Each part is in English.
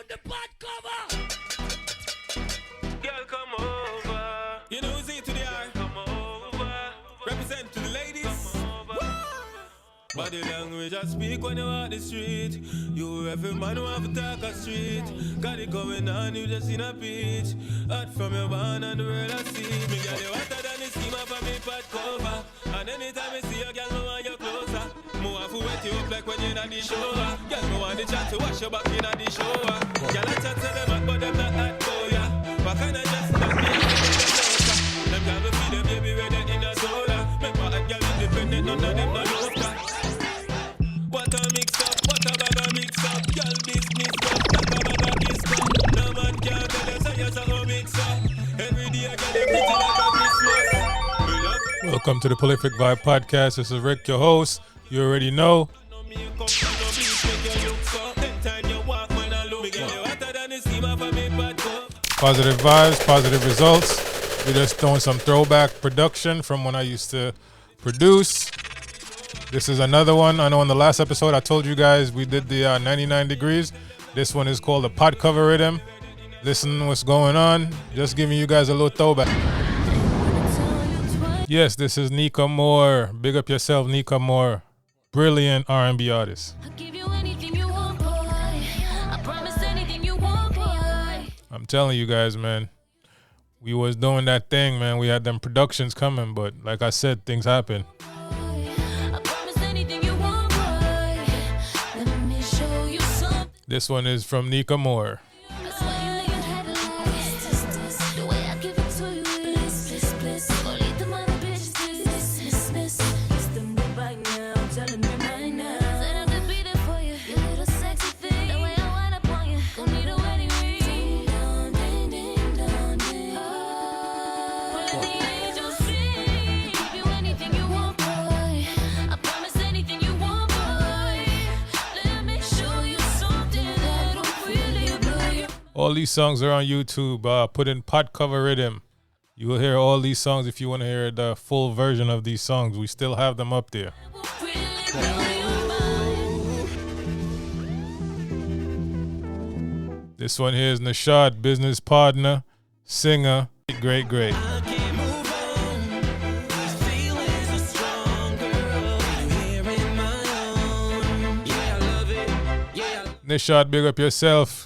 the pod cover. Girl, come over. You know who's here today? Come over. Represent to the ladies. Come over. Body language I speak when you walk the street. You every man who have a talk a street. Got it going on, you just in a peach. Hot from your barn and the world I see. Me girl, you hotter than the steamer for me pot cover. And anytime I see you, girl, me want you closer. Me want to wet you up like when you're in the shower. Girl, me want the chat to wash your back in the shower. Girl, I chat to them hot, but them not hot for ya. But kinda just not me, them girl will feed them baby when they in a soda. Make my hot girl independent, none of them no loca. What a mix up, what a bag of mix up. Girl, this mix up, like a bag of kiss up. No man can tell us how you're so mix up. Every day I get them pretty like a Christmas. Welcome to the Prolific Vibe Podcast. This is Rick, your host. You already know. Positive vibes, positive results. We're just throwing some throwback production from when I used to produce. This is another one. I know in the last episode I told you guys we did the 99 degrees. This one is called the pod cover rhythm. Listen what's going on. Just giving you guys a little throwback. Yes, this is Nika Moore. Big up yourself, Nika Moore. Brilliant R&B artist. I'll give you anything you want, boy. I promise anything you want, boy. I'm telling you guys, man. We was doing that thing, man. We had them productions coming, but like I said, things happen. I promise anything you want, boy. Let me show you something. This one is from Nika Moore. That's why you ain't had a lot. The way I give it to you is bliss. Go lead them other bitches, miss. It's the move right now, telling me right now. Said I could be there for you, you little sexy thing. The way I wind up on you, gon' need a wedding ring. Ding dong, ding ding dong, ding. Let the angels sing. Give you anything you want, boy. I promise anything you want, boy. Let me show you something that'll really blow you. All these songs are on YouTube. Put in pod cover rhythm. You will hear all these songs if you want to hear the full version of these songs. We still have them up there. Really blow your mind. This one here is Nashad, business partner, singer. Great. Nashad, big up yourself.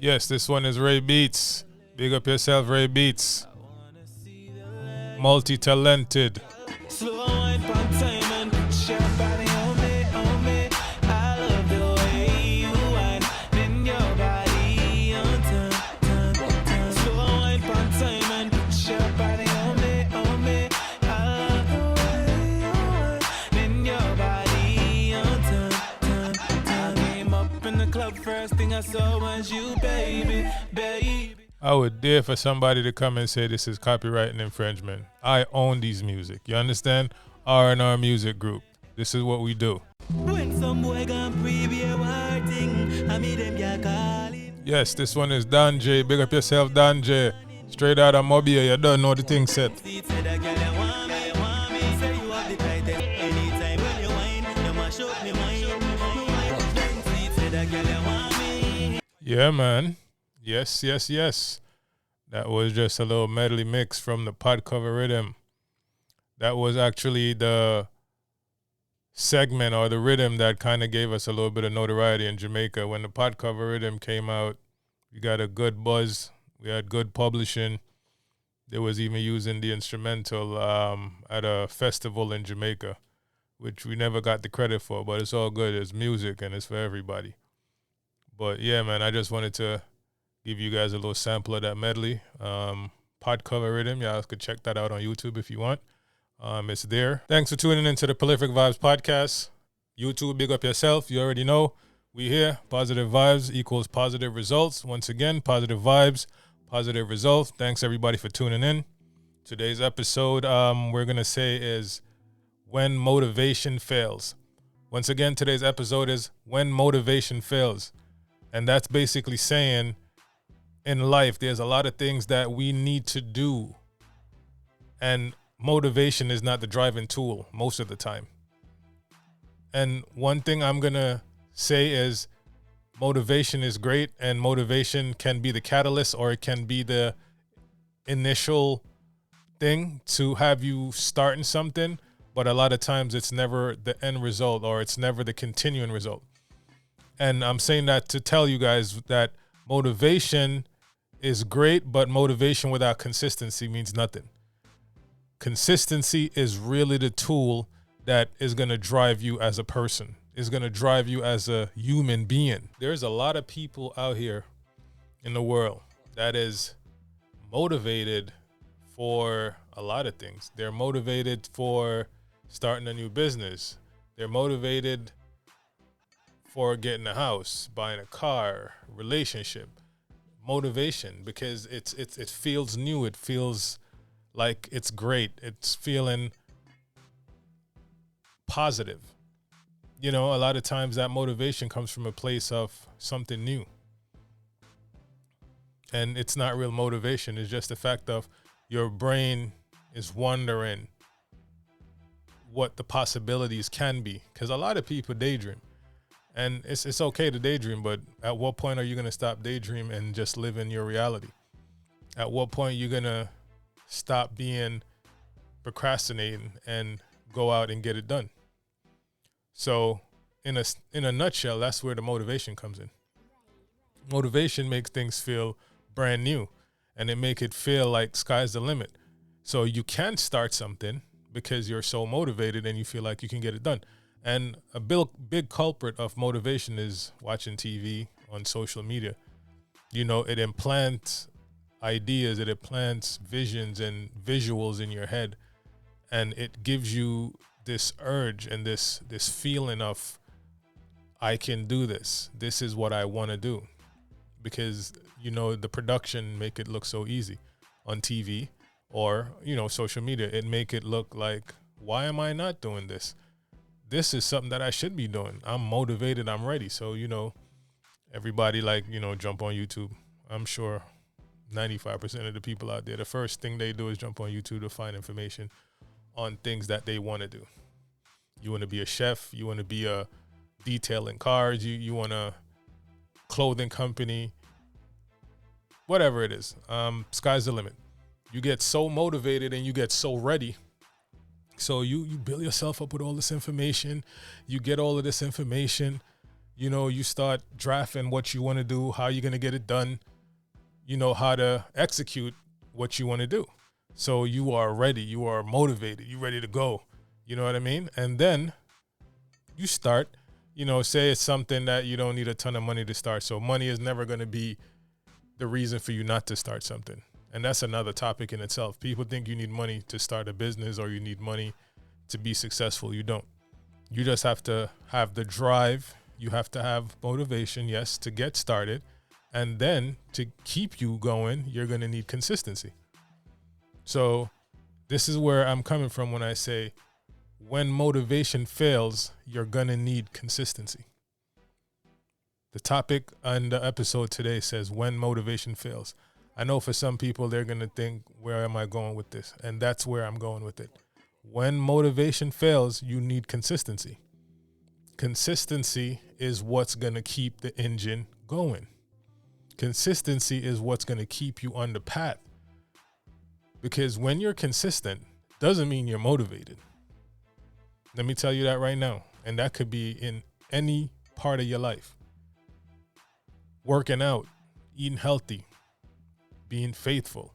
Yes, this one is Ray Beats. Big up yourself, Ray Beats. Multi-talented. First thing I saw was you, baby. I would dare for somebody to come and say this is copyright and infringement. I own these music. You understand? R&R Music Group. This is what we do. When some boy gone preview our thing, I meet them get calling. Yes, this one is Don J. Big up yourself, Don J. Straight out of Mobile. You don't know the thing set. See, say that girl, you want me. Say you have the tightest. Anytime when you whine, you mash up me mind. See, say that girl, you want me. Yeah, man. Yes. That was just a little medley mix from the pod cover rhythm. That was actually the segment or the rhythm that kind of gave us a little bit of notoriety in Jamaica. When the pod cover rhythm came out, we got a good buzz. We had good publishing. They was even using the instrumental at a festival in Jamaica, which we never got the credit for, but it's all good. It's music and it's for everybody. But yeah, man, I just wanted to give you guys a little sample of that medley. Pod cover rhythm. Y'all could check that out on YouTube if you want. It's there. Thanks for tuning into the Prolific Vibes Podcast. YouTube, big up yourself. You already know. We here. Positive vibes equals positive results. Once again, positive vibes, positive results. Thanks everybody for tuning in. Today's episode, we're going to say is when motivation fails. Once again, today's episode is when motivation fails. And that's basically saying in life, there's a lot of things that we need to do. And motivation is not the driving tool most of the time. And one thing I'm going to say is motivation is great, and motivation can be the catalyst, or it can be the initial thing to have you starting something. But a lot of times it's never the end result, or it's never the continuing result. And I'm saying that to tell you guys that motivation is great, but motivation without consistency means nothing. Consistency is really the tool that is going to drive you as a person, is going to drive you as a human being. There's a lot of people out here in the world that is motivated for a lot of things. They're motivated for starting a new business. They're motivated for getting a house, buying a car, relationship. Motivation, because it feels new. It feels like it's great. It's feeling positive. You know, a lot of times that motivation comes from a place of something new. And it's not real motivation. It's just the fact of your brain is wondering what the possibilities can be. Because a lot of people daydream. And it's okay to daydream, but at what point are you going to stop daydreaming and just live in your reality? At what point are you going to stop being procrastinating and go out and get it done? So in a nutshell, that's where the motivation comes in. Motivation makes things feel brand new, and it make it feel like sky's the limit. So you can start something because you're so motivated and you feel like you can get it done. And a big culprit of motivation is watching TV, on social media. You know, it implants ideas, it implants visions and visuals in your head, and it gives you this urge and this feeling of, I can do this. This is what I want to do. Because, you know, the production make it look so easy on TV or, you know, social media. It make it look like, why am I not doing this? This is something that I should be doing. I'm motivated. I'm ready. So, you know, everybody jump on YouTube. I'm sure 95% of the people out there, the first thing they do is jump on YouTube to find information on things that they want to do. You want to be a chef. You want to be a detailing cars. You want a clothing company, whatever it is. Sky's the limit. You get so motivated and you get so ready. So you build yourself up with all this information. You get all of this information. You know, you start drafting what you want to do, how you're going to get it done. You know how to execute what you want to do. So you are ready. You are motivated. You're ready to go. You know what I mean? And then you start, you know, say it's something that you don't need a ton of money to start. So money is never going to be the reason for you not to start something. And that's another topic in itself. People think you need money to start a business or you need money to be successful. You don't. You just have to have the drive. You have to have motivation, yes, to get started. And then to keep you going, you're going to need consistency. So this is where I'm coming from when I say, when motivation fails, you're going to need consistency. The topic on the episode today says, when motivation fails. I know for some people, they're going to think, where am I going with this? And that's where I'm going with it. When motivation fails, you need consistency. Consistency is what's going to keep the engine going. Consistency is what's going to keep you on the path. Because when you're consistent, doesn't mean you're motivated. Let me tell you that right now. And that could be in any part of your life. Working out, eating healthy, being faithful.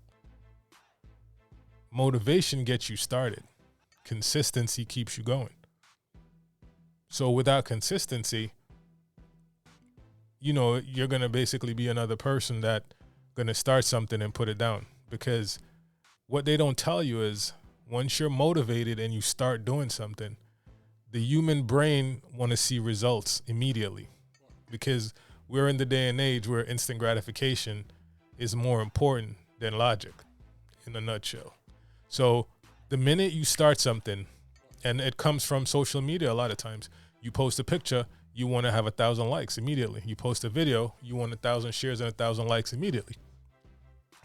Motivation gets you started. Consistency keeps you going. So without consistency, you know, you're going to basically be another person that going to start something and put it down. Because what they don't tell you is once you're motivated and you start doing something, the human brain want to see results immediately. Because we're in the day and age where instant gratification is more important than logic, in a nutshell. So the minute you start something And it comes from social media a lot of times. You post a picture, you want to have 1,000 likes immediately. You post a video, you want 1,000 shares and 1,000 likes immediately.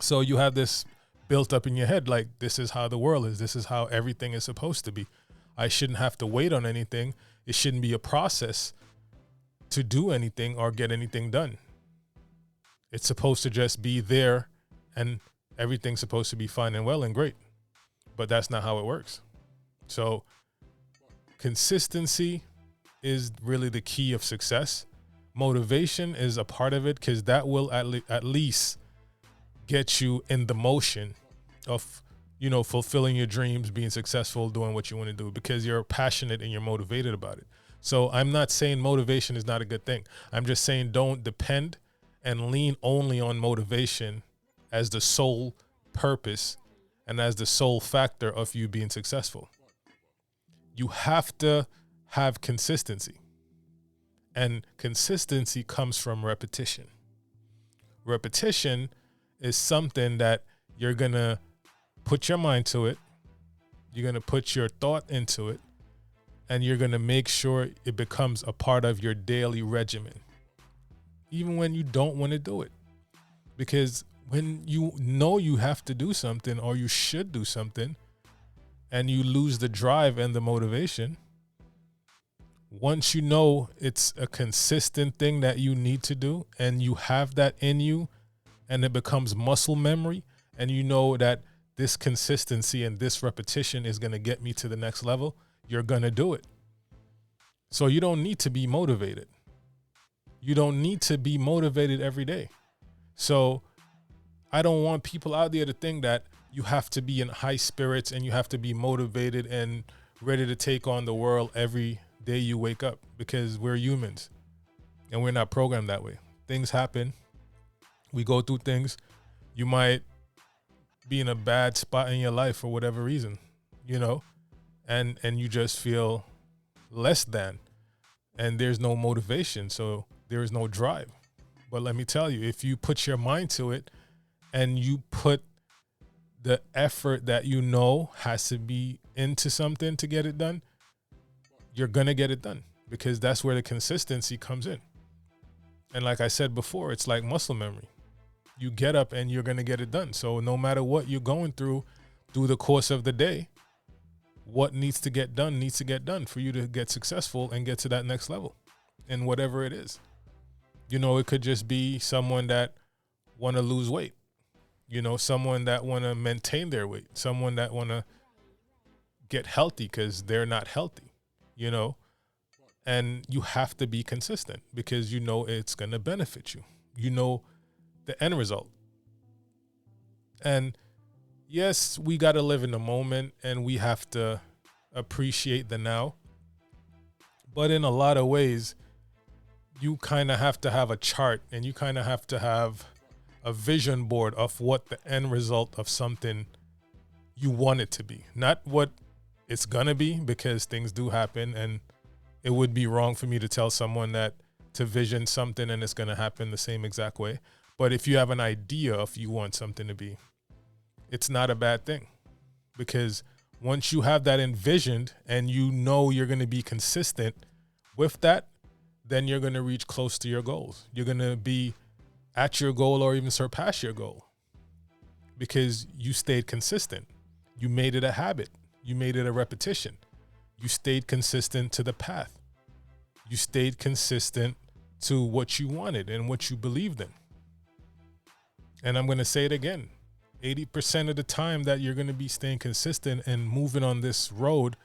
So you have this built up in your head, like, this is how the world is. This is how everything is supposed to be. I shouldn't have to wait on anything. It shouldn't be a process to do anything or get anything done. It's supposed to just be there and everything's supposed to be fine and well and great. But that's not how it works. So consistency is really the key of success. Motivation is a part of it, because that will at least get you in the motion of, fulfilling your dreams, being successful, doing what you want to do, because you're passionate and you're motivated about it. So I'm not saying motivation is not a good thing. I'm just saying don't depend and lean only on motivation as the sole purpose and as the sole factor of you being successful. You have to have consistency. And consistency comes from repetition. Repetition is something that you're going to put your mind to it. You're going to put your thought into it. And you're going to make sure it becomes a part of your daily regimen, even when you don't want to do it. Because when you know you have to do something or you should do something and you lose the drive and the motivation, once you know it's a consistent thing that you need to do and you have that in you and it becomes muscle memory, and you know that this consistency and this repetition is going to get me to the next level, you're going to do it. So you don't need to be motivated. You don't need to be motivated every day. So I don't want people out there to think that you have to be in high spirits and you have to be motivated and ready to take on the world every day you wake up, because we're humans and we're not programmed that way. Things happen. We go through things. You might be in a bad spot in your life for whatever reason, and you just feel less than, and there's no motivation. So there is no drive. But let me tell you, if you put your mind to it and you put the effort that has to be into something to get it done, you're going to get it done, because that's where the consistency comes in. And like I said before, it's like muscle memory. You get up and you're going to get it done. So no matter what you're going through the course of the day, what needs to get done for you to get successful and get to that next level in whatever it is. It could just be someone that want to lose weight, someone that want to maintain their weight, someone that want to get healthy because they're not healthy, and you have to be consistent because it's going to benefit you. The end result. And yes, we got to live in the moment and we have to appreciate the now. But in a lot of ways, you kind of have to have a chart and you kind of have to have a vision board of what the end result of something you want it to be. Not what it's going to be, because things do happen, and it would be wrong for me to tell someone that to vision something and it's going to happen the same exact way. But if you have an idea of you want something to be, it's not a bad thing, because once you have that envisioned and you're going to be consistent with that, then you're going to reach close to your goals. You're going to be at your goal or even surpass your goal, because you stayed consistent. You made it a habit. You made it a repetition. You stayed consistent to the path. You stayed consistent to what you wanted and what you believed in. And I'm going to say it again. 80% of the time that you're going to be staying consistent and moving on this road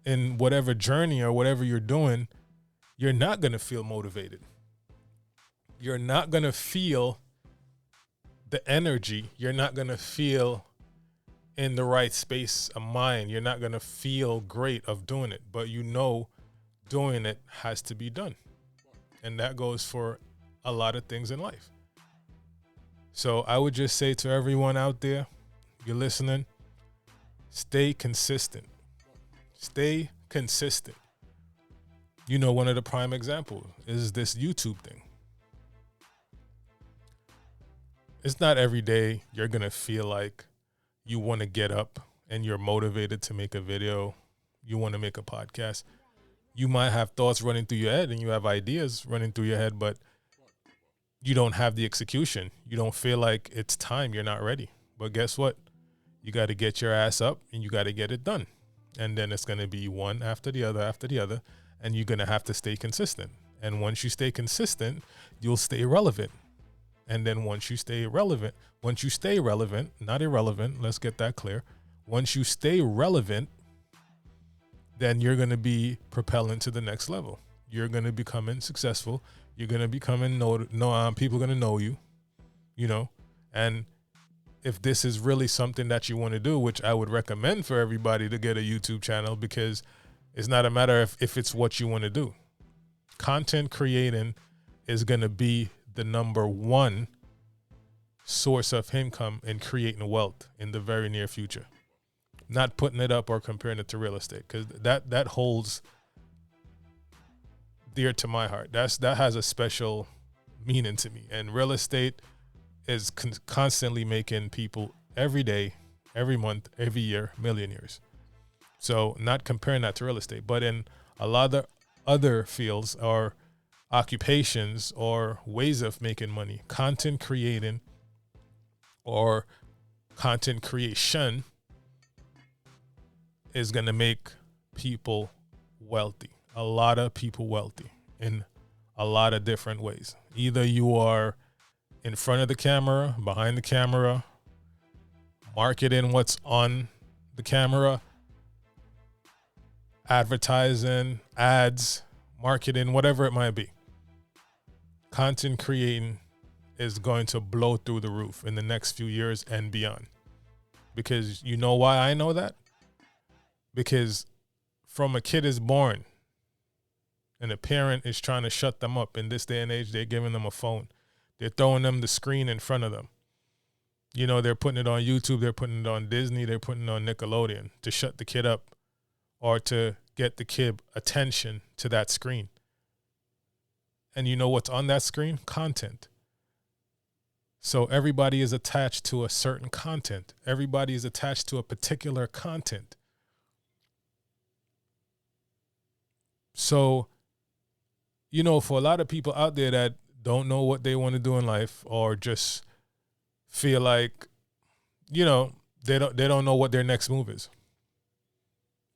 in whatever journey or whatever you're doing, you're not going to feel motivated. You're not going to feel the energy. You're not going to feel in the right space of mind. You're not going to feel great of doing it, but doing it has to be done. And that goes for a lot of things in life. So I would just say to everyone out there, you're listening, stay consistent. Stay consistent. One of the prime examples is this YouTube thing. It's not every day you're going to feel like you want to get up and you're motivated to make a video. you want to make a podcast. You might have thoughts running through your head and you have ideas running through your head, but you don't have the execution. You don't feel like it's time. You're not ready. But guess what? You got to get your ass up and you got to get it done. And then it's going to be one after the other, and you're going to have to stay consistent. And once you stay consistent, you'll stay relevant. And then once you stay relevant, not irrelevant, let's get that clear. Once you stay relevant, then you're going to be propelling to the next level. You're going to becoming successful. You're going to becoming people are going to know you, you know. And if this is really something that you want to do, which I would recommend for everybody to get a YouTube channel, because it's not a matter of if it's what you want to do. Content creating is going to be the number one source of income in creating wealth in the very near future. Not putting it up or comparing it to real estate, because that holds dear to my heart. That has a special meaning to me. And real estate is constantly making people every day, every month, every year, millionaires. So not comparing that to real estate, but in a lot of other fields or occupations or ways of making money, content creating or content creation is going to make people wealthy. A lot of people wealthy in a lot of different ways. Either you are in front of the camera, behind the camera, marketing what's on the camera, advertising, ads, marketing, whatever it might be. Content creating is going to blow through the roof in the next few years and beyond. Because you know why I know that? Because from a kid is born and a parent is trying to shut them up in this day and age, they're giving them a phone. They're throwing them the screen in front of them. You know, they're putting it on YouTube, they're putting it on Disney, they're putting it on Nickelodeon to shut the kid up or to get the kid attention to that screen. And you know what's on that screen? Content. So everybody is attached to a certain content. Everybody is attached to a particular content. So, you know, for a lot of people out there that don't know what they want to do in life or just feel like, you know, they don't know what their next move is.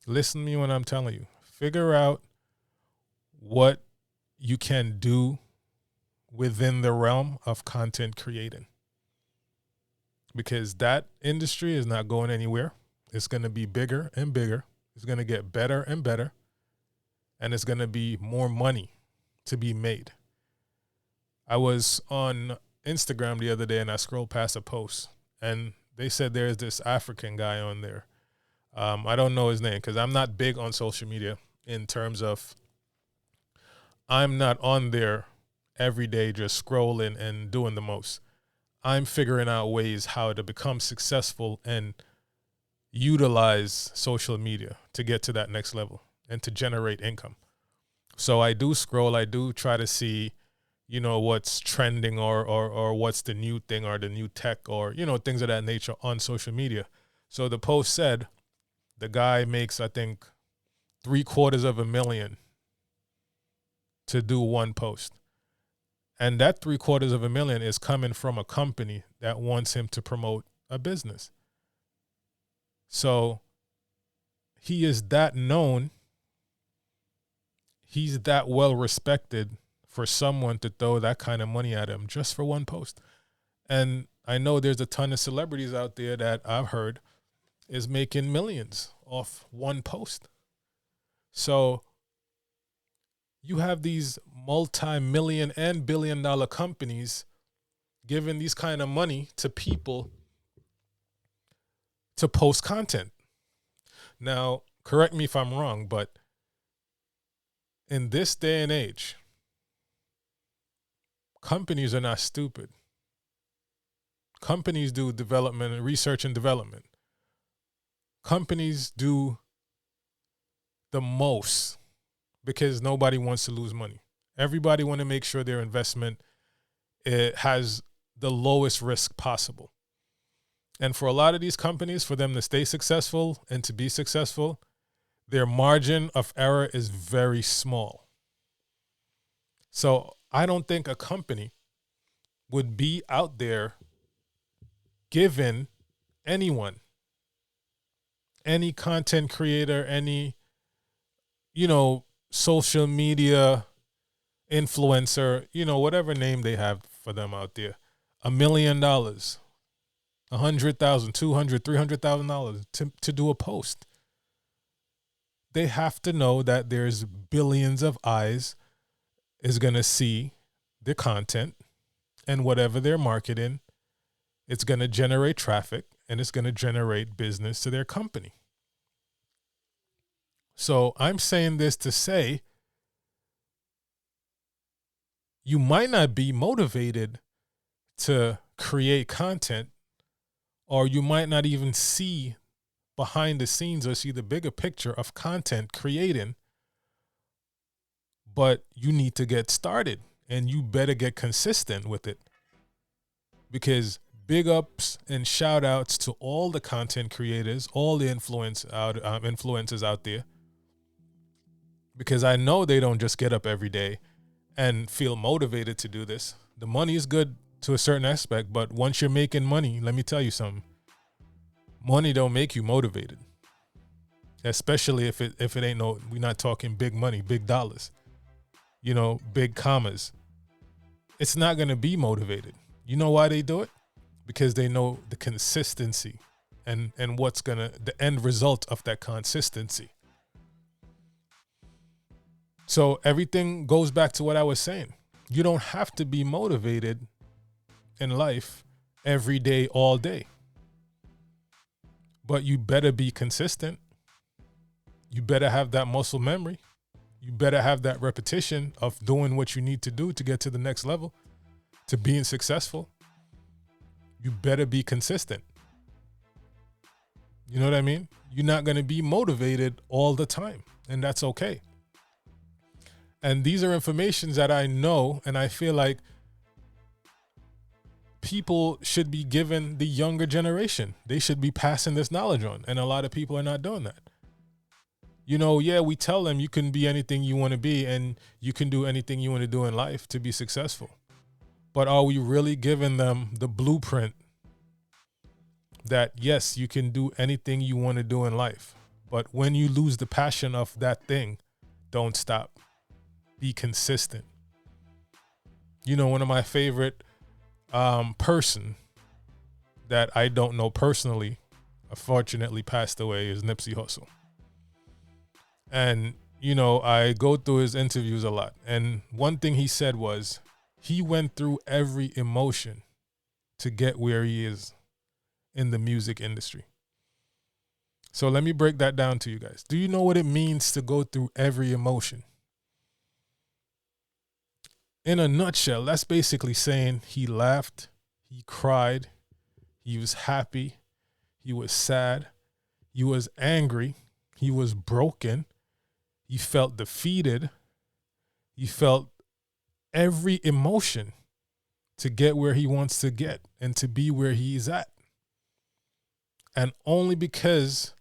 Listen to me when I'm telling you. Figure out what you can do within the realm of content creating. Because that industry is not going anywhere. It's going to be bigger and bigger. It's going to get better and better. And it's going to be more money to be made. I was on Instagram the other day and I scrolled past a post and they said there's this African guy on there. I don't know his name because I'm not big on social media in terms of I'm not on there every day just scrolling and doing the most. I'm figuring out ways how to become successful and utilize social media to get to that next level and to generate income. So I do scroll, I do try to see, you know, what's trending or what's the new thing or the new tech or, you know, things of that nature on social media. So the post said the guy makes, I think, $750,000 to do one post. And that $750,000 is coming from a company that wants him to promote a business. So he is that known. He's that well respected for someone to throw that kind of money at him just for one post. And I know there's a ton of celebrities out there that I've heard is making millions off one post. So you have these multi-million and billion-dollar companies giving these kind of money to people to post content. Now, correct me if I'm wrong, but in this day and age, companies are not stupid. Companies do development and research and development. Companies do the most because nobody wants to lose money. Everybody want to make sure their investment has the lowest risk possible. And for a lot of these companies, for them to stay successful and to be successful, their margin of error is very small. So I don't think a company would be out there giving anyone, any content creator, any, social media influencer, whatever name they have for them out there, $1 million, $100,000, $200,000, $300,000 to do a post. They have to know that there's billions of eyes is going to see the content, and whatever they're marketing, it's going to generate traffic and it's going to generate business to their company. So I'm saying this to say, you might not be motivated to create content, or you might not even see behind the scenes or see the bigger picture of content creating, but you need to get started and you better get consistent with it. Because big ups and shout outs to all the content creators, all the influencers out there, because I know they don't just get up every day and feel motivated to do this. The money is good to a certain aspect, but once you're making money, let me tell you something. Money don't make you motivated, especially if it ain't we're not talking big money, big dollars, big commas. It's not going to be motivated. You know why they do it? Because they know the consistency and what's the end result of that consistency. So everything goes back to what I was saying. You don't have to be motivated in life every day, all day. But you better be consistent. You better have that muscle memory. You better have that repetition of doing what you need to do to get to the next level, to being successful. You better be consistent. You know what I mean? You're not going to be motivated all the time, and that's okay. And these are informations that I know, and I feel like people should be given the younger generation. They should be passing this knowledge on, and a lot of people are not doing that. We tell them you can be anything you want to be and you can do anything you want to do in life to be successful. But are we really giving them the blueprint that, yes, you can do anything you want to do in life, but when you lose the passion of that thing, don't stop. Be consistent. One of my favorite person that I don't know personally, unfortunately passed away, is Nipsey Hussle. And, I go through his interviews a lot. And one thing he said was he went through every emotion to get where he is in the music industry. So let me break that down to you guys. Do you know what it means to go through every emotion? In a nutshell, that's basically saying he laughed, he cried, he was happy, he was sad, he was angry, he was broken, he felt defeated, he felt every emotion to get where he wants to get and to be where he's at. And only because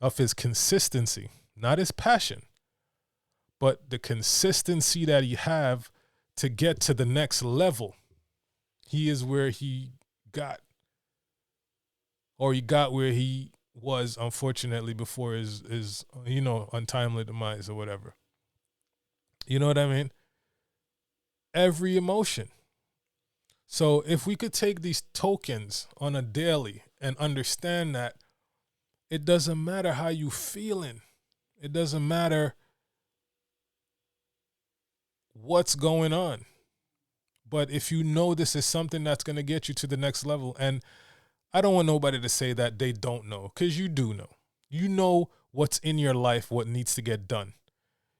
of his consistency, not his passion, but the consistency that he have to get to the next level, he is where he got where he was, unfortunately, before his untimely demise or whatever. You know what I mean? Every emotion. So if we could take these tokens on a daily and understand that it doesn't matter how you feeling, it doesn't matter what's going on, but if you know this is something that's going to get you to the next level, and I don't want nobody to say that they don't know, because you do know. You know what's in your life, what needs to get done.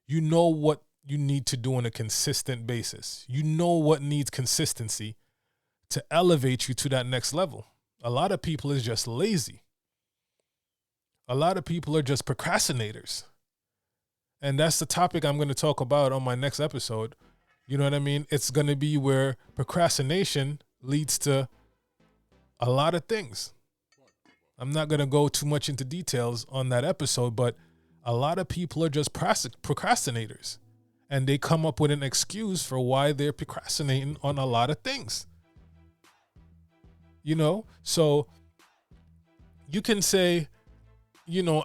You know what you need to do on a consistent basis. You know what needs consistency to elevate you to that next level. A lot of people is just lazy. A lot of people are just procrastinators. And that's the topic I'm going to talk about on my next episode. You know what I mean? It's going to be where procrastination leads to a lot of things. I'm not going to go too much into details on that episode, but A lot of people are just procrastinators, and they come up with an excuse for why they're procrastinating on a lot of things. So you can say,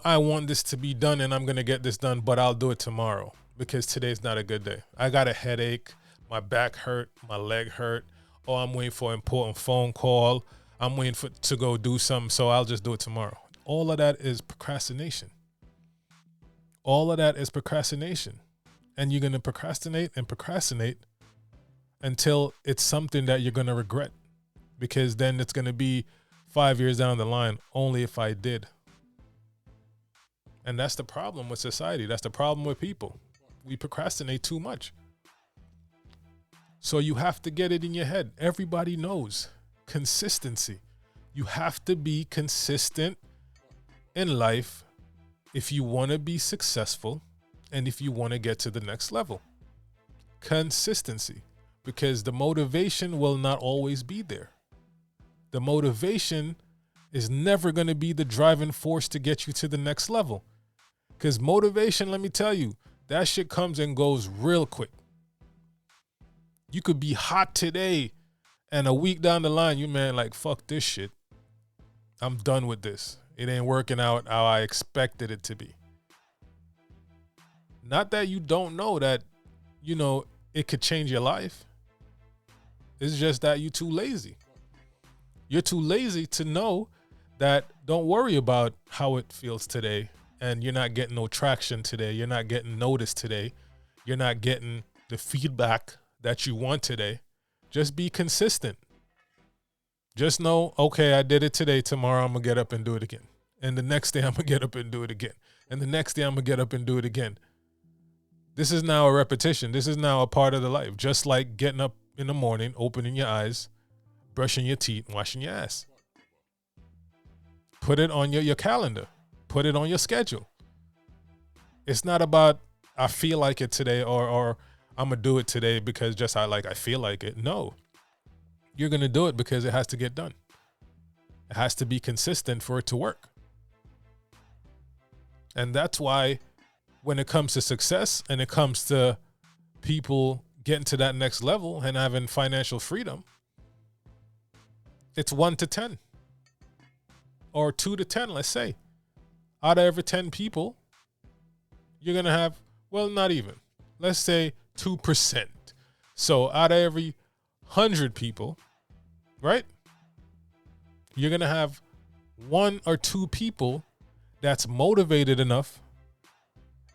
I want this to be done and I'm going to get this done, but I'll do it tomorrow because today's not a good day. I got a headache. My back hurt. My leg hurt. Oh, I'm waiting for an important phone call. I'm waiting to go do something, so I'll just do it tomorrow. All of that is procrastination. All of that is procrastination. And you're going to procrastinate and procrastinate until it's something that you're going to regret, because then it's going to be 5 years down the line, only if I did. And that's the problem with society. That's the problem with people. We procrastinate too much. So you have to get it in your head. Everybody knows consistency. You have to be consistent in life if you want to be successful and if you want to get to the next level. Consistency, because the motivation will not always be there. The motivation is never going to be the driving force to get you to the next level. Because motivation, let me tell you, that shit comes and goes real quick. You could be hot today, and a week down the line, you like, fuck this shit. I'm done with this. It ain't working out how I expected it to be. Not that you don't know that, it could change your life. It's just that you're too lazy. You're too lazy to know that don't worry about how it feels today, and you're not getting no traction today. You're not getting noticed today. You're not getting the feedback that you want today. Just be consistent. Just know, okay, I did it today. Tomorrow I'm going to get up and do it again. And the next day I'm going to get up and do it again. And the next day I'm going to get up and do it again. This is now a repetition. This is now a part of the life. Just like getting up in the morning, opening your eyes, brushing your teeth, washing your ass. Put it on your calendar. Put it on your schedule. It's not about I feel like it today or I'm going to do it today because just I feel like it. No. You're going to do it because it has to get done. It has to be consistent for it to work. And that's why when it comes to success and it comes to people getting to that next level and having financial freedom, it's 1 to 10 or 2 to 10, let's say. Out of every 10 people, you're going to have, well, not even. Let's say 2%. So out of every 100 people, right? You're going to have 1 or 2 people that's motivated enough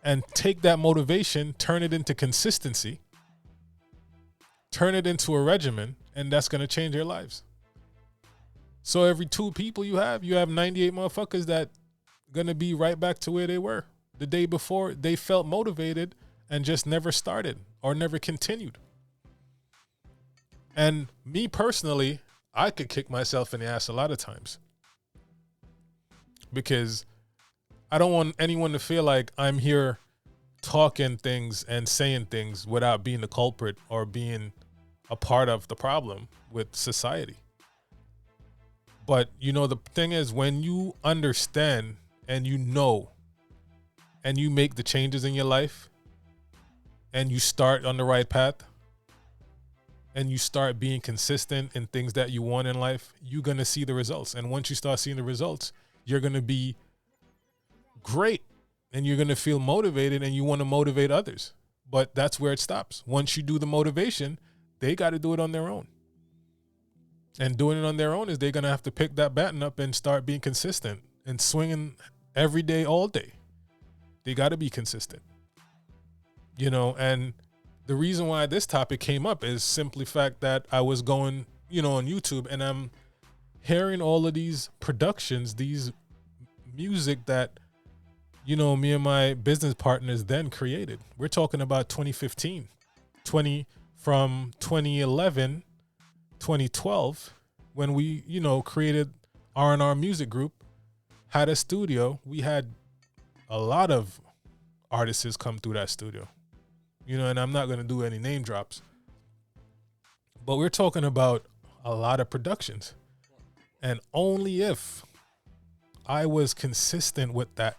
and take that motivation, turn it into consistency, turn it into a regimen, and that's going to change their lives. So every 2 people you have 98 motherfuckers that going to be right back to where they were the day before they felt motivated and just never started or never continued. And me personally, I could kick myself in the ass a lot of times because I don't want anyone to feel like I'm here talking things and saying things without being the culprit or being a part of the problem with society. But, the thing is, when you understand and you know and you make the changes in your life and you start on the right path and you start being consistent in things that you want in life, you're going to see the results. And once you start seeing the results, you're going to be great and you're going to feel motivated and you want to motivate others. But that's where it stops. Once you do the motivation, they got to do it on their own. And doing it on their own is they're going to have to pick that baton up and start being consistent and swinging every day, all day. They got to be consistent. And the reason why this topic came up is simply fact that I was going, on YouTube and I'm hearing all of these productions, these music that, me and my business partners then created. We're talking about 2015, from 2011, 2012, when we, created R&R Music Group, had a studio. We had a lot of artists come through that studio, and I'm not going to do any name drops, but we're talking about a lot of productions. And only if I was consistent with that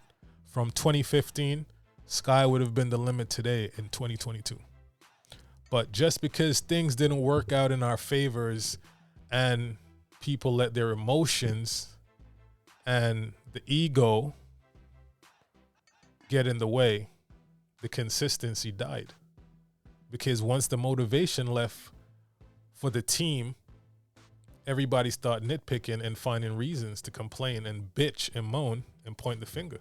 from 2015, sky would have been the limit today in 2022. But just because things didn't work out in our favors and people let their emotions and the ego get in the way, the consistency died. Because once the motivation left for the team, everybody started nitpicking and finding reasons to complain and bitch and moan and point the finger.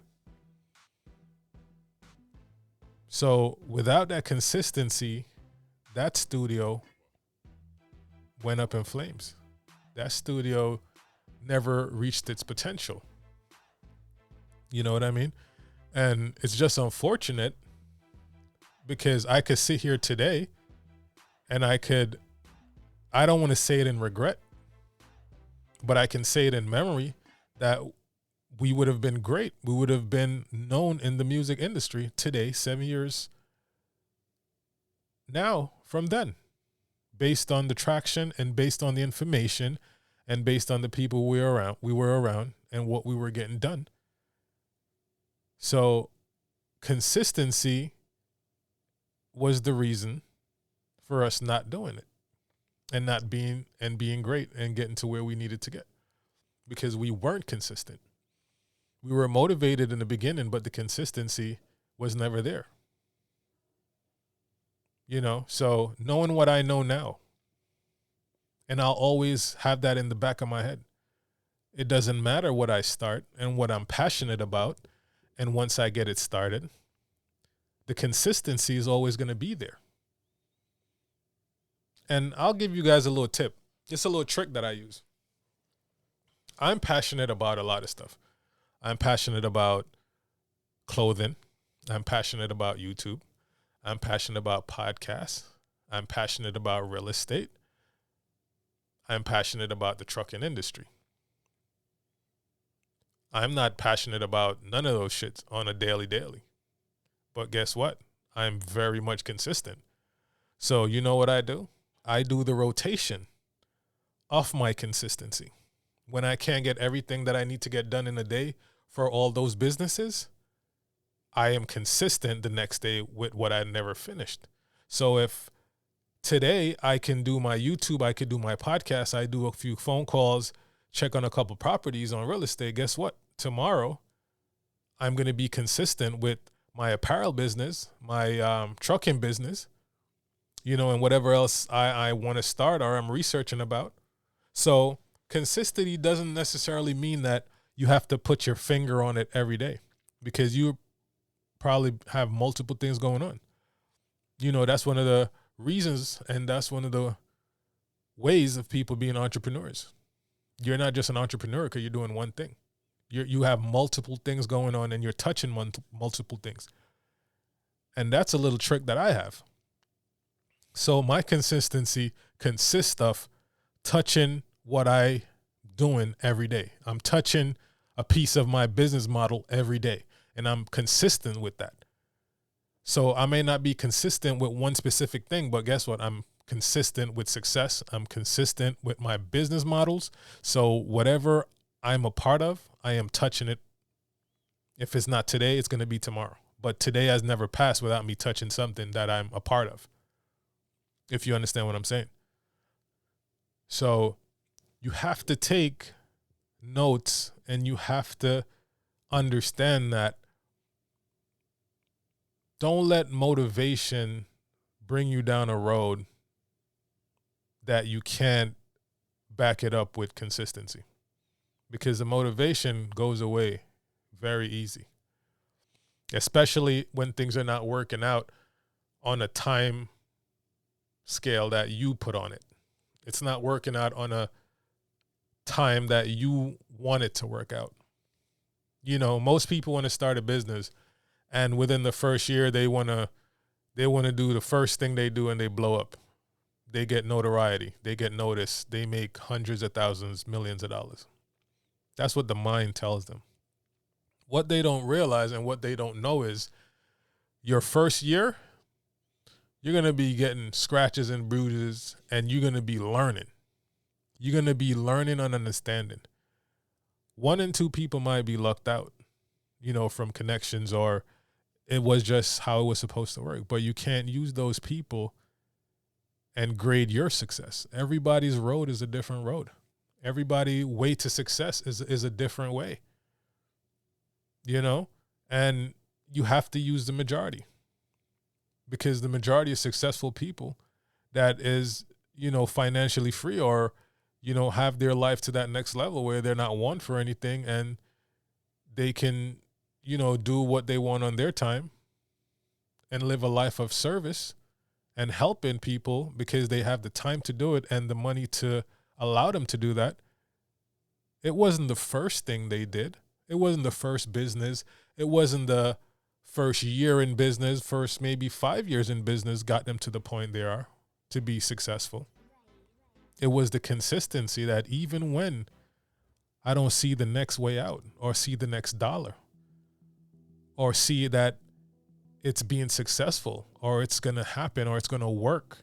So without that consistency, that studio went up in flames. That studio never reached its potential. You know what I mean? And it's just unfortunate because I could sit here today and I don't want to say it in regret, but I can say it in memory that we would have been great. We would have been known in the music industry today, 7 years now from then, based on the traction and based on the information and based on the people we were around and what we were getting done. So consistency was the reason for us not doing it and not being great and getting to where we needed to get, because we weren't consistent. We were motivated in the beginning, but the consistency was never there. You know, so knowing what I know now, and I'll always have that in the back of my head. It doesn't matter what I start and what I'm passionate about. And once I get it started, the consistency is always going to be there. And I'll give you guys a little tip. It's a little trick that I use. I'm passionate about a lot of stuff. I'm passionate about clothing. I'm passionate about YouTube. I'm passionate about podcasts. I'm passionate about real estate. I'm passionate about the trucking industry. I'm not passionate about none of those shits on a daily. But guess what? I'm very much consistent. So you know what I do? I do the rotation of my consistency. When I can't get everything that I need to get done in a day for all those businesses, I am consistent the next day with what I never finished. So if today I can do my YouTube, I could do my podcast, I do a few phone calls, check on a couple properties on real estate, guess what? Tomorrow, I'm going to be consistent with my apparel business, my trucking business, you know, and whatever else I want to start or I'm researching about. So consistency doesn't necessarily mean that you have to put your finger on it every day, because you probably have multiple things going on. You know, that's one of the reasons, and that's one of the ways of people being entrepreneurs. You're not just an entrepreneur because you're doing one thing. You have multiple things going on and you're touching multiple things. And that's a little trick that I have. So my consistency consists of touching what I doing every day. I'm touching a piece of my business model every day, and I'm consistent with that. So I may not be consistent with one specific thing, but guess what? I'm consistent with success. I'm consistent with my business models. So whatever I'm a part of, I am touching it. If it's not today, it's going to be tomorrow. But today has never passed without me touching something that I'm a part of, if you understand what I'm saying. So you have to take notes and you have to understand that don't let motivation bring you down a road that you can't back it up with consistency, because the motivation goes away very easy, especially when things are not working out on a time scale that you put on it. It's not working out on a time that you want it to work out. You know, most people want to start a business, and within the first year they want to do the first thing they do and they blow up. They get notoriety, they get noticed, they make hundreds of thousands, millions of dollars. That's what the mind tells them. What they don't realize and what they don't know is your first year, you're going to be getting scratches and bruises, and you're going to be learning. You're going to be learning and understanding. 1 and 2 people might be lucked out. from connections, or it was just how it was supposed to work. But you can't use those people and grade your success. Everybody's road is a different road. Everybody's way to success is a different way, and you have to use the majority, because the majority of successful people that is, financially free, or, have their life to that next level where they're not one for anything, and they can, do what they want on their time and live a life of service and helping people because they have the time to do it and the money to allow them to do that. It wasn't the first thing they did. It wasn't the first business. It wasn't the first year in business, first maybe 5 years in business got them to the point they are to be successful. It was the consistency that even when I don't see the next way out, or see the next dollar, or see that it's being successful, or it's going to happen, or it's going to work,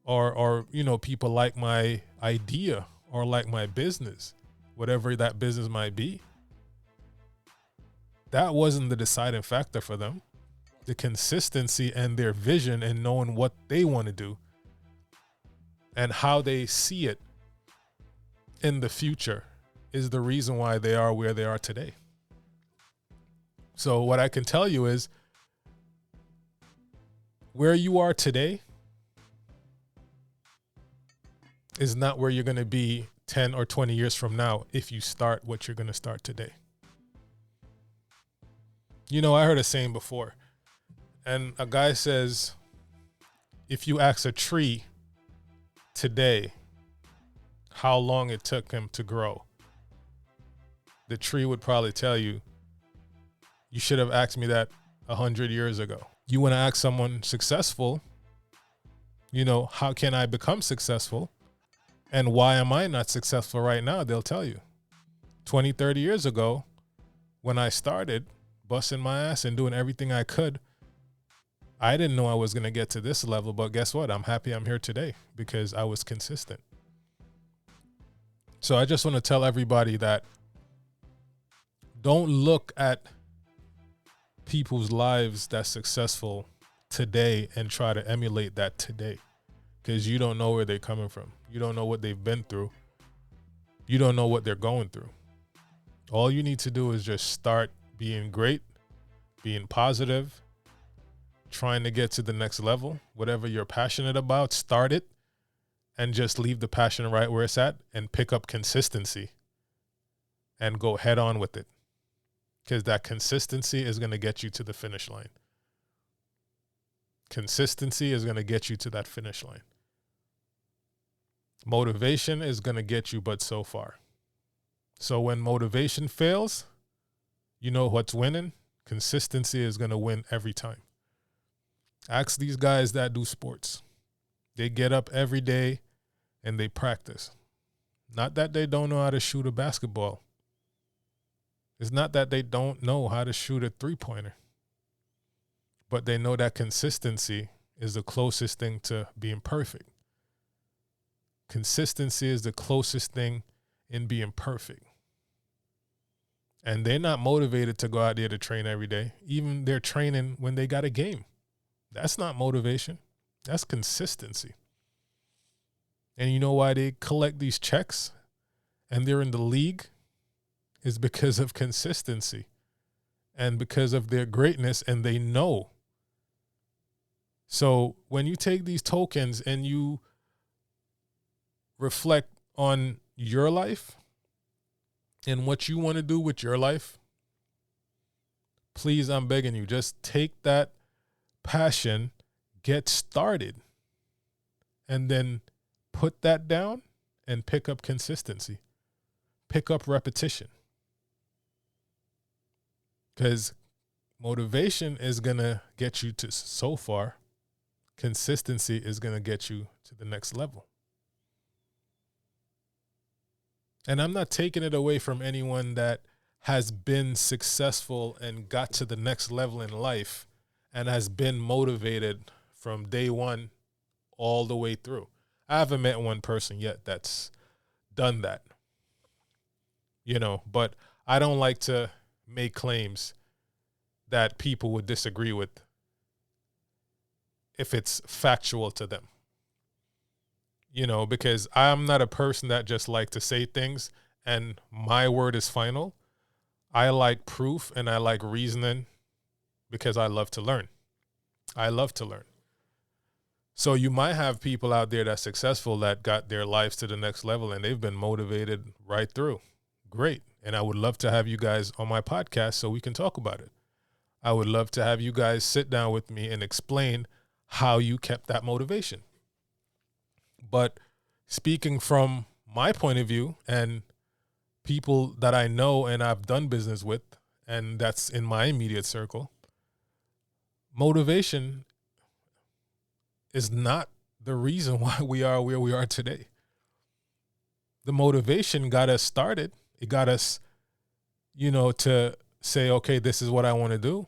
or people like my idea or like my business, whatever that business might be, that wasn't the deciding factor for them. The consistency and their vision and knowing what they want to do and how they see it in the future is the reason why they are where they are today. So what I can tell you is, where you are today is not where you're going to be 10 or 20 years from now if you start what you're going to start today. I heard a saying before, and a guy says, if you ask a tree today how long it took him to grow, the tree would probably tell you, you should have asked me that 100 years ago. You want to ask someone successful, how can I become successful? And why am I not successful right now? They'll tell you. 20, 30 years ago, when I started busting my ass and doing everything I could, I didn't know I was going to get to this level, but guess what? I'm happy I'm here today because I was consistent. So I just want to tell everybody that don't look at people's lives that's successful today and try to emulate that today, because you don't know where they're coming from. You don't know what they've been through. You don't know what they're going through. All you need to do is just start being great, being positive, trying to get to the next level. Whatever you're passionate about, start it, and just leave the passion right where it's at and pick up consistency and go head on with it, because that consistency is going to get you to the finish line. Consistency is going to get you to that finish line. Motivation is going to get you but so far. So when motivation fails, you know what's winning? Consistency is going to win every time. Ask these guys that do sports. They get up every day and they practice. Not that they don't know how to shoot a basketball. It's not that they don't know how to shoot a three-pointer. But they know that consistency is the closest thing to being perfect. Consistency is the closest thing in being perfect. And they're not motivated to go out there to train every day. Even they're training when they got a game. That's not motivation. That's consistency. And you know why they collect these checks and they're in the league? Is because of consistency and because of their greatness, and they know. So when you take these tokens and you reflect on your life and what you want to do with your life, please, I'm begging you, just take that passion, get started, and then put that down and pick up consistency. Pick up repetition. Because motivation is going to get you to so far. Consistency is going to get you to the next level. And I'm not taking it away from anyone that has been successful and got to the next level in life and has been motivated from day one all the way through. I haven't met one person yet that's done that. But I don't like to make claims that people would disagree with if it's factual to them. You know, because I'm not a person that just like to say things and my word is final. I like proof and I like reasoning because I love to learn. I love to learn. So you might have people out there that's successful that got their lives to the next level and they've been motivated right through. Great. And I would love to have you guys on my podcast so we can talk about it. I would love to have you guys sit down with me and explain how you kept that motivation. But speaking from my point of view and people that I know and I've done business with, and that's in my immediate circle, motivation is not the reason why we are where we are today. The motivation got us started. It got us, to say, okay, this is what I want to do.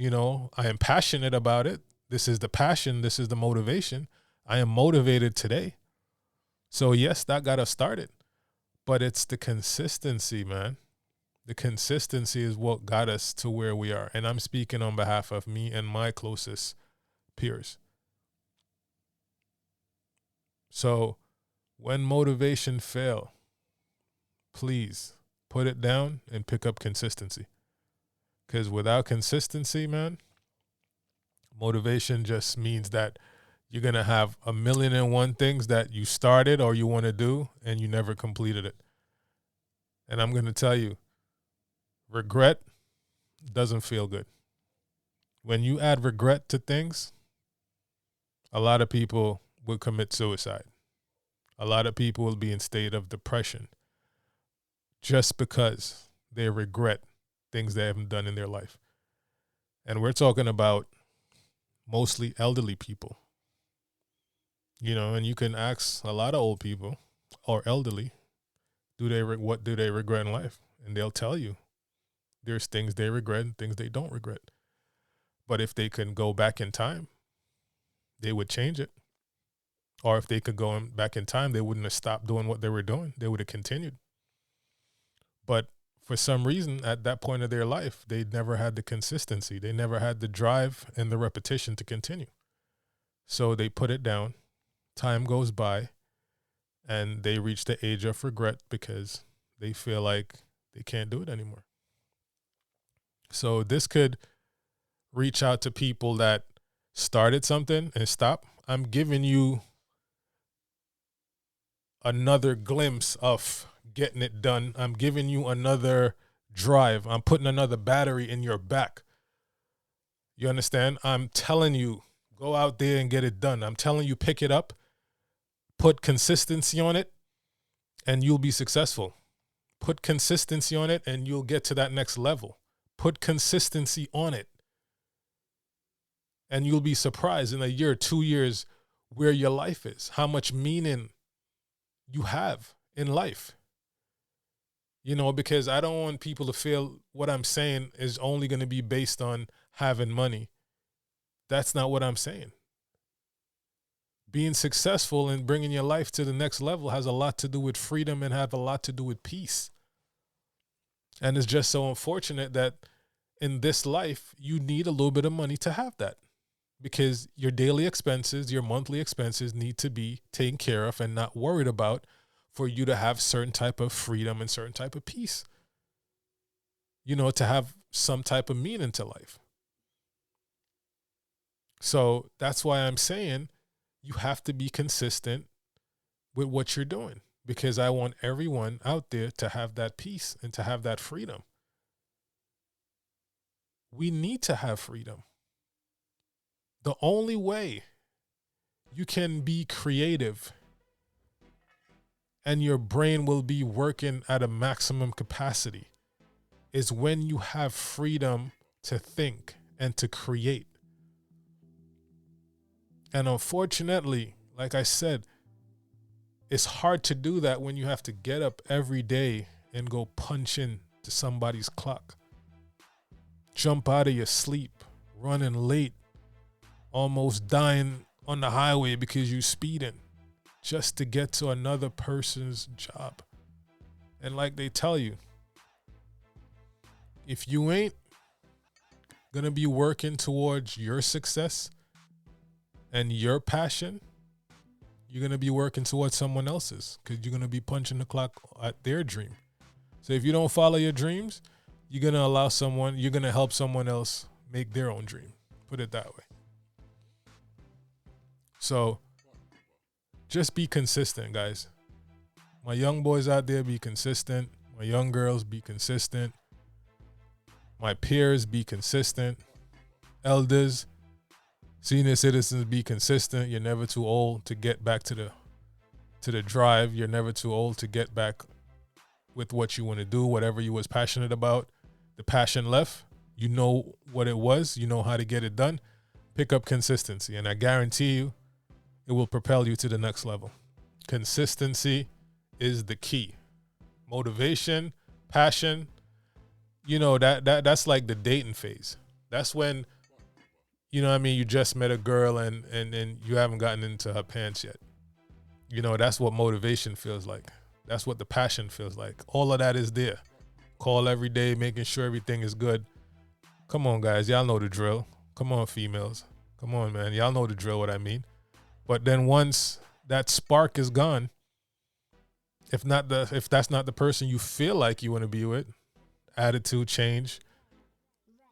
I am passionate about it. This is the passion. This is the motivation. I am motivated today. So yes, that got us started, but it's the consistency, man. The consistency is what got us to where we are. And I'm speaking on behalf of me and my closest peers. So when motivation fail, please put it down and pick up consistency. Because without consistency, man, motivation just means that you're going to have 1,000,001 things that you started or you want to do and you never completed it. And I'm going to tell you, regret doesn't feel good. When you add regret to things, a lot of people will commit suicide. A lot of people will be in state of depression just because they regret things they haven't done in their life. And we're talking about mostly elderly people. And you can ask a lot of old people or elderly, what do they regret in life? And they'll tell you there's things they regret and things they don't regret. But if they can go back in time, they would change it. Or if they could go back in time, they wouldn't have stopped doing what they were doing. They would have continued. But for some reason, at that point of their life, they never had the consistency. They never had the drive and the repetition to continue. So they put it down. Time goes by, and they reach the age of regret because they feel like they can't do it anymore. So this could reach out to people that started something and stopped. I'm giving you another glimpse of getting it done. I'm giving you another drive. I'm putting another battery in your back. You understand? I'm telling you, go out there and get it done. I'm telling you, pick it up, put consistency on it, and you'll be successful. Put consistency on it, and you'll get to that next level. Put consistency on it, and you'll be surprised in a year, 2 years, where your life is, how much meaning you have in life. Because I don't want people to feel what I'm saying is only going to be based on having money. That's not what I'm saying. Being successful and bringing your life to the next level has a lot to do with freedom and have a lot to do with peace. And it's just so unfortunate that in this life, you need a little bit of money to have that. Because your daily expenses, your monthly expenses need to be taken care of and not worried about for you to have certain type of freedom and certain type of peace. To have some type of meaning to life. So that's why I'm saying you have to be consistent with what you're doing, because I want everyone out there to have that peace and to have that freedom. We need to have freedom. The only way you can be creative and your brain will be working at a maximum capacity is when you have freedom to think and to create. And unfortunately, like I said, it's hard to do that when you have to get up every day and go punch in to somebody's clock. Jump out of your sleep, running late, almost dying on the highway because you speeding just to get to another person's job. And like they tell you, if you ain't gonna be working towards your success and your passion, you're gonna be working towards someone else's, because you're gonna be punching the clock at their dream. So if you don't follow your dreams, you're gonna help someone else make their own dream. Put it that way. So just be consistent, guys. My young boys out there, be consistent. My young girls, be consistent. My peers, be consistent. Elders, senior citizens, be consistent. You're never too old to get back to the drive. You're never too old to get back with what you want to do, whatever you was passionate about. The passion left. You know what it was. You know how to get it done. Pick up consistency, and I guarantee you, it will propel you to the next level. Consistency is the key. Motivation, passion, that's like the dating phase. That's when, you just met a girl and you haven't gotten into her pants yet. That's what motivation feels like. That's what the passion feels like. All of that is there. Call every day, making sure everything is good. Come on, guys. Y'all know the drill. Come on, females. Come on, man. Y'all know the drill, what I mean. But then once that spark is gone, if that's not the person you feel like you want to be with, attitude change.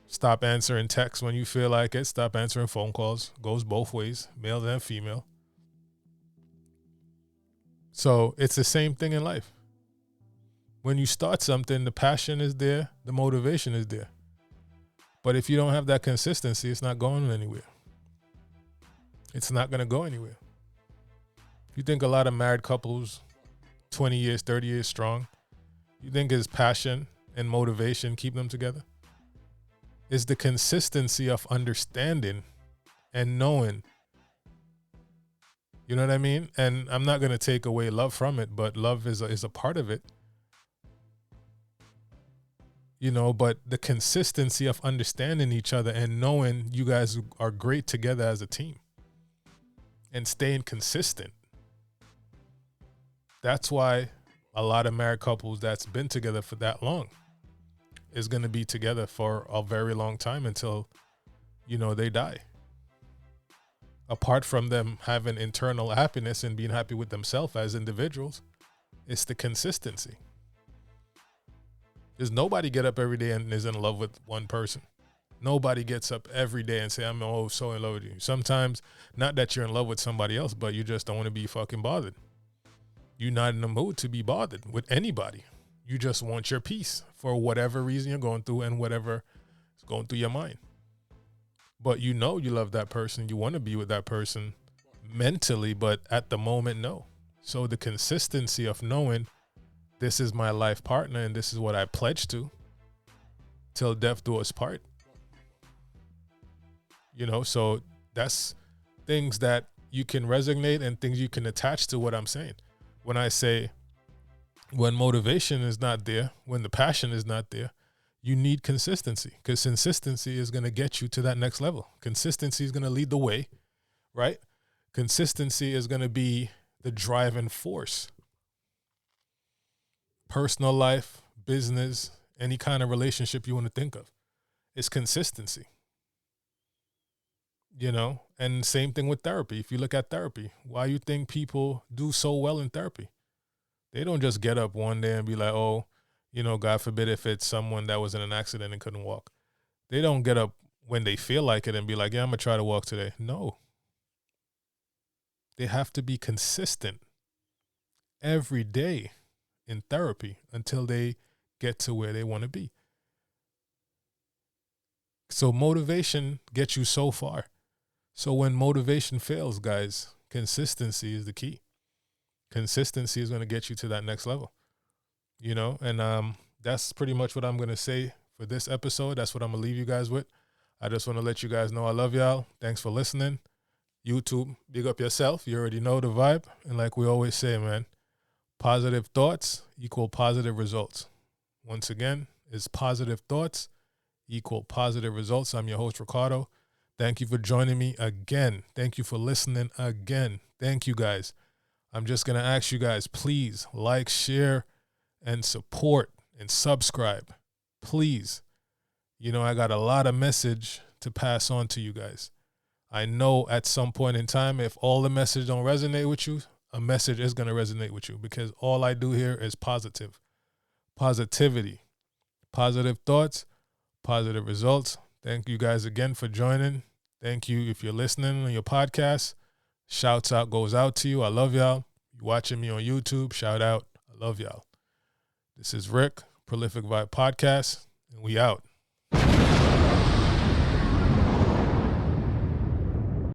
Stop answering texts when you feel like it. Stop answering phone calls. Goes both ways, male and female. So it's the same thing in life. When you start something, the passion is there, the motivation is there. But if you don't have that consistency, it's not going anywhere. It's not going to go anywhere. You think a lot of married couples, 20 years, 30 years strong, you think it's passion and motivation keep them together? It's the consistency of understanding and knowing. You know what I mean? And I'm not going to take away love from it, but love is a part of it. But the consistency of understanding each other and knowing you guys are great together as a team and staying consistent. That's why a lot of married couples that's been together for that long is going to be together for a very long time until, they die. Apart from them having internal happiness and being happy with themselves as individuals, it's the consistency. There's nobody get up every day and is in love with one person. Nobody gets up every day and say, I'm so in love with you. Sometimes, not that you're in love with somebody else, but you just don't want to be fucking bothered. You're not in the mood to be bothered with anybody. You just want your peace for whatever reason you're going through and whatever is going through your mind. But you love that person. You want to be with that person mentally, but at the moment, no. So the consistency of knowing this is my life partner and this is what I pledge to till death do us part. So that's things that you can resonate and things you can attach to what I'm saying. When I say, when motivation is not there, when the passion is not there, you need consistency, because consistency is going to get you to that next level. Consistency is going to lead the way, right? Consistency is going to be the driving force. Personal life, business, any kind of relationship you want to think of. It's consistency. And same thing with therapy. If you look at therapy, why you think people do so well in therapy? They don't just get up one day and be like, oh, God forbid if it's someone that was in an accident and couldn't walk. They don't get up when they feel like it and be like, yeah, I'm going to try to walk today. No. They have to be consistent every day in therapy until they get to where they want to be. So motivation gets you so far. So when motivation fails, guys, consistency is the key. Consistency is going to get you to that next level, and that's pretty much what I'm going to say for this episode. That's what I'm going to leave you guys with. I just want to let you guys know I love y'all. Thanks for listening. YouTube, big up yourself. You already know the vibe. And like we always say, man, positive thoughts equal positive results. Once again, it's positive thoughts equal positive results. I'm your host, Ricardo. Thank you for joining me again. Thank you for listening again. Thank you, guys. I'm just going to ask you guys, please like, share, and support and subscribe. Please. I got a lot of message to pass on to you guys. I know at some point in time, if all the message don't resonate with you, a message is going to resonate with you, because all I do here is positivity, positive thoughts, positive results. Thank you guys again for joining. Thank you if you're listening on your podcast. Shouts out goes out to you. I love y'all. You watching me on YouTube, shout out. I love y'all. This is Rick, Prolific Vibe Podcast, and we out.